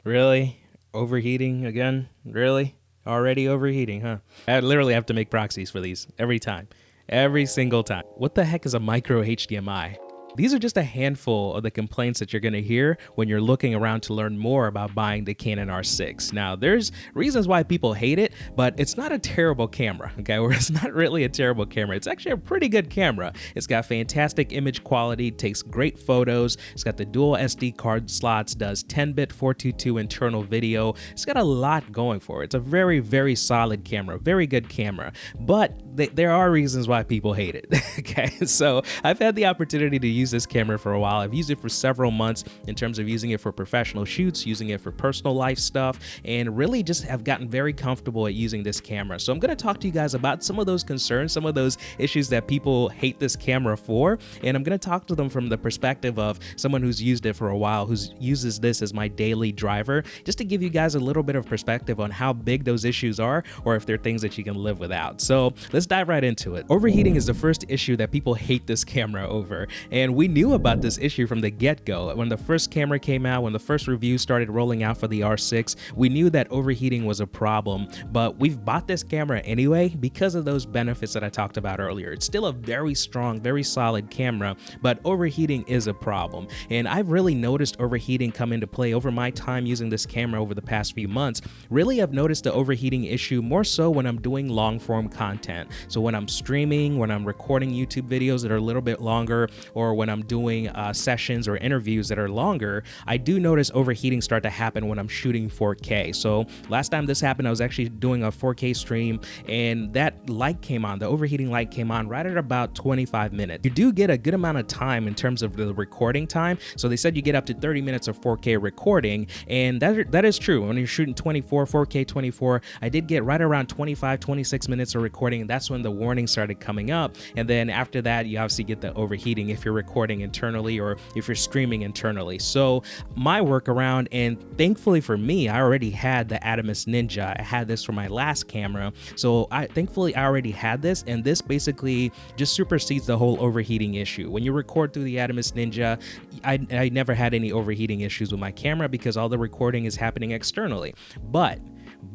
Really? Overheating again? Really? Already overheating, huh? I literally have to make proxies for these every time. Every single time. What the heck is a micro HDMI? These are just a handful of the complaints that you're going to hear when you're looking around to learn more about buying the Canon R6. Now, there's reasons why people hate it, but it's not a terrible camera, okay? Or it's not really a terrible camera. It's actually a pretty good camera. It's got fantastic image quality, takes great photos. It's got the dual SD card slots, does 10-bit 422 internal video. It's got a lot going for it. It's a very, very solid camera, very good camera. But there are reasons why people hate it, okay? So I've had the opportunity to use this camera for a while. I've used it for several months in terms of using it for professional shoots, using it for personal life stuff, and really just have gotten very comfortable at using this camera. So I'm going to talk to you guys about some of those concerns, some of those issues that people hate this camera for, and I'm going to talk to them from the perspective of someone who's used it for a while, who uses this as my daily driver, just to give you guys a little bit of perspective on how big those issues are, or if they're things that you can live without. So let's dive right into it. Overheating is the first issue that people hate this camera over, and we knew about this issue from the get-go. When the first camera came out, when the first reviews started rolling out for the R6, we knew that overheating was a problem, but we've bought this camera anyway because of those benefits that I talked about earlier. It's still a very strong, very solid camera, but overheating is a problem, and I've really noticed overheating come into play over my time using this camera over the past few months. Really, I've noticed the overheating issue more so when I'm doing long-form content. So when I'm streaming, when I'm recording YouTube videos that are a little bit longer, or when I'm doing sessions or interviews that are longer, I do notice overheating start to happen when I'm shooting 4K. So last time this happened, I was actually doing a 4K stream, and that light came on, the overheating light came on right at about 25 minutes. You do get a good amount of time in terms of the recording time. So they said you get up to 30 minutes of 4K recording, and that is true. When you're shooting 4K 24, I did get right around 25, 26 minutes of recording, and that's when the warning started coming up. And then after that, you obviously get the overheating if you're recording internally or if you're streaming internally. So my workaround, and thankfully for me, I already had the Atomos Ninja. I had this for my last camera. So thankfully I already had this, and this basically just supersedes the whole overheating issue. When you record through the Atomos Ninja, I never had any overheating issues with my camera because all the recording is happening externally. But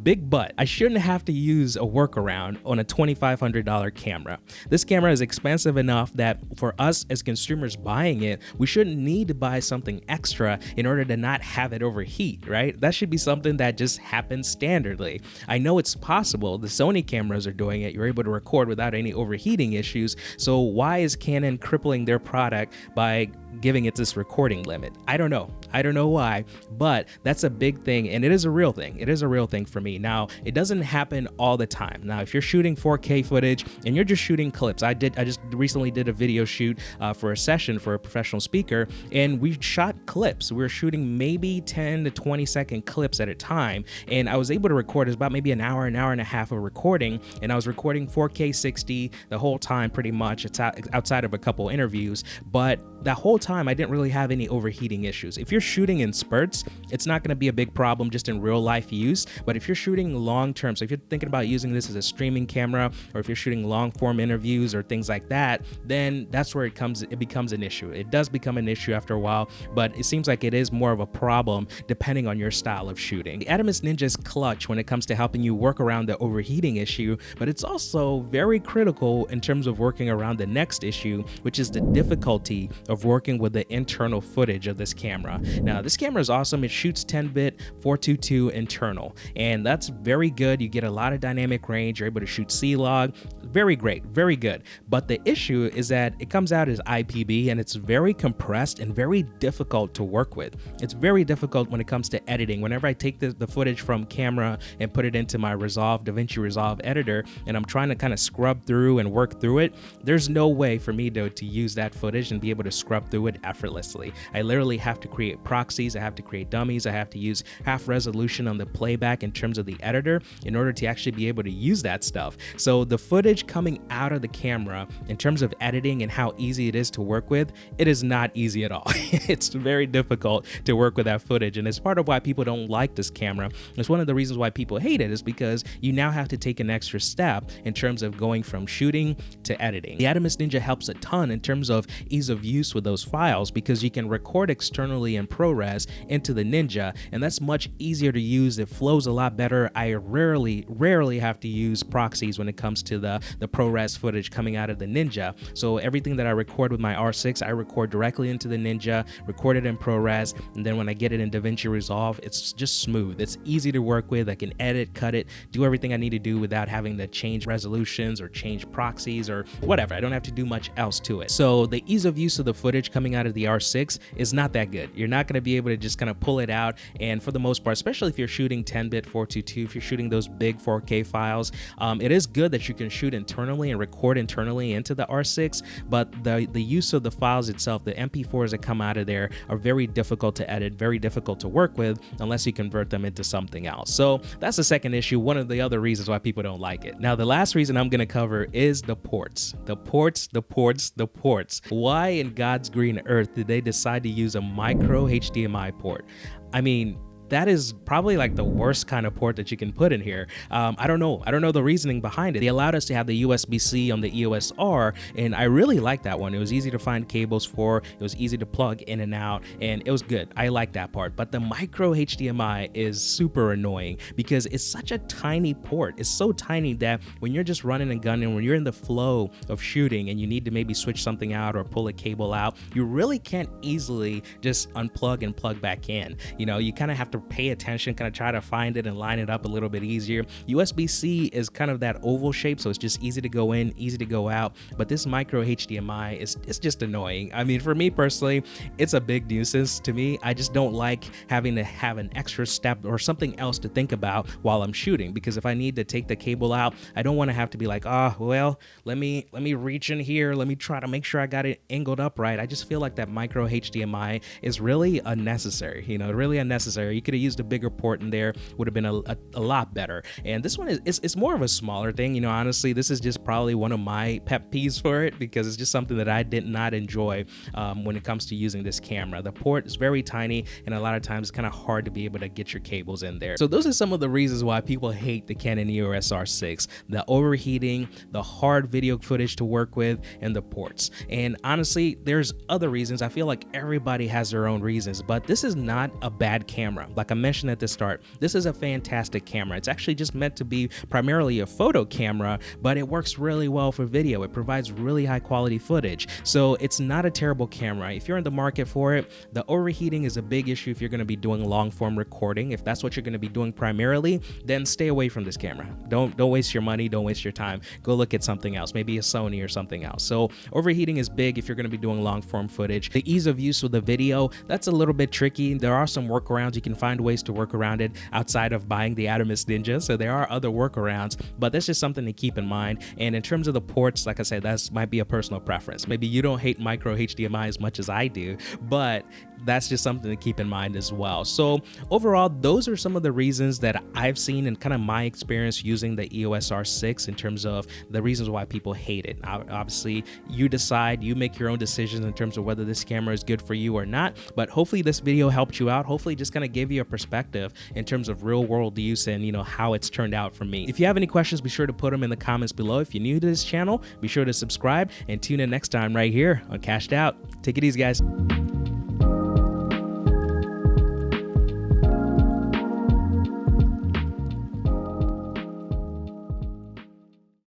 big but, I shouldn't have to use a workaround on a $2,500 camera. This camera is expensive enough that for us as consumers buying it, we shouldn't need to buy something extra in order to not have it overheat, right? That should be something that just happens standardly. I know it's possible. The Sony cameras are doing it. You're able to record without any overheating issues. So why is Canon crippling their product by giving it this recording limit? I don't know. I don't know why, but that's a big thing, and it is a real thing. It is a real thing for me. Now, it doesn't happen all the time. Now, if you're shooting 4K footage and you're just shooting clips, I just recently did a video shoot for a session for a professional speaker, and we shot clips. We were shooting maybe 10 to 20 second clips at a time, and I was able to record, it was about maybe an hour and a half of recording, and I was recording 4K 60 the whole time pretty much. It's outside of a couple interviews, but that whole time I didn't really have any overheating issues. If you're shooting in spurts, it's not going to be a big problem just in real life use, but if you're shooting long term, so if you're thinking about using this as a streaming camera, or if you're shooting long form interviews or things like that, then that's where it becomes an issue. It does become an issue after a while, but it seems like it is more of a problem depending on your style of shooting. The Atomos Ninja is clutch when it comes to helping you work around the overheating issue, but it's also very critical in terms of working around the next issue, which is the difficulty of working with the internal footage of this camera. Now, this camera is awesome. It shoots 10-bit 422 internal, and that's very good. You get a lot of dynamic range. You're able to shoot C-Log. Very great, very good. But the issue is that it comes out as IPB, and it's very compressed and very difficult to work with. It's very difficult when it comes to editing. Whenever I take the footage from camera and put it into my DaVinci Resolve editor, and I'm trying to kind of scrub through and work through it, there's no way for me to use that footage and be able to scrub through it effortlessly. I literally have to create proxies, I have to create dummies, I have to use half resolution on the playback in terms of the editor in order to actually be able to use that stuff. So the footage coming out of the camera in terms of editing and how easy it is to work with, it is not easy at all. It's very difficult to work with that footage, and it's part of why people don't like this camera. It's one of the reasons why people hate it, is because you now have to take an extra step in terms of going from shooting to editing. The Atomos Ninja helps a ton in terms of ease of use with those files, because you can record externally in in ProRes into the Ninja, and that's much easier to use. It flows a lot better. I rarely have to use proxies when it comes to the ProRes footage coming out of the Ninja. So everything that I record with my R6, I record directly into the Ninja, record it in ProRes, and then when I get it in DaVinci Resolve, it's just smooth. It's easy to work with. I can edit, cut it, do everything I need to do without having to change resolutions or change proxies or whatever. I don't have to do much else to it. So the ease of use of the footage coming out of the R6 is not that good. You're not going to be able to just kind of pull it out, and for the most part, especially if you're shooting 10-bit 422, if you're shooting those big 4K files, it is good that you can shoot internally and record internally into the R6, but the use of the files itself, the MP4s that come out of there, are very difficult to edit, very difficult to work with unless you convert them into something else. So that's the second issue, one of the other reasons why people don't like it. Now, the last reason I'm going to cover is the ports. The ports. Why in God's green earth did they decide to use a micro HDMI port? I mean, that is probably like the worst kind of port that you can put in here. I don't know the reasoning behind it. They allowed us to have the USB-C on the EOS R, and I really liked that one. It was easy to find cables for, it was easy to plug in and out, and it was good. I like that part. But the micro HDMI is super annoying because it's such a tiny port. It's so tiny that when you're just running and gunning, when you're in the flow of shooting and you need to maybe switch something out or pull a cable out, you really can't easily just unplug and plug back in. You know, you kind of have to pay attention, kind of try to find it and line it up a little bit easier. USB-C is kind of that oval shape, so it's just easy to go in, easy to go out, but this micro HDMI is just annoying. I mean, for me personally, it's a big nuisance to me. I just don't like having to have an extra step or something else to think about while I'm shooting, because if I need to take the cable out, I don't want to have to be like, well, let me reach in here, let me try to make sure I got it angled up right. I just feel like that micro HDMI is really unnecessary, really unnecessary. You could have used a bigger port in there, would have been a lot better. And this one is more of a smaller thing. Honestly, this is just probably one of my pet peeves for it, because it's just something that I did not enjoy when it comes to using this camera. The port is very tiny, and a lot of times it's kind of hard to be able to get your cables in there. So those are some of the reasons why people hate the Canon EOS R6: the overheating, the hard video footage to work with, and the ports. And honestly, there's other reasons. I feel like everybody has their own reasons, but this is not a bad camera. Like I mentioned at the start, this is a fantastic camera. It's actually just meant to be primarily a photo camera, but it works really well for video. It provides really high quality footage. So it's not a terrible camera. If you're in the market for it, the overheating is a big issue if you're going to be doing long form recording. If that's what you're going to be doing primarily, then stay away from this camera. Don't waste your money, don't waste your time. Go look at something else, maybe a Sony or something else. So overheating is big if you're going to be doing long form footage. The ease of use with the video, that's a little bit tricky. There are some workarounds. You can find ways to work around it outside of buying the Adamus Ninja, so there are other workarounds, but that's just something to keep in mind. And in terms of the ports, like I said, that might be a personal preference. Maybe you don't hate micro HDMI as much as I do, but that's just something to keep in mind as well. So overall, those are some of the reasons that I've seen and kind of my experience using the EOS R6 in terms of the reasons why people hate it. Obviously, you decide, you make your own decisions in terms of whether this camera is good for you or not, but hopefully this video helped you out. Hopefully just kind of gave you a perspective in terms of real world use and how it's turned out for me. If you have any questions, be sure to put them in the comments below. If you're new to this channel, be sure to subscribe and tune in next time right here on Cashed Out. Take it easy, guys.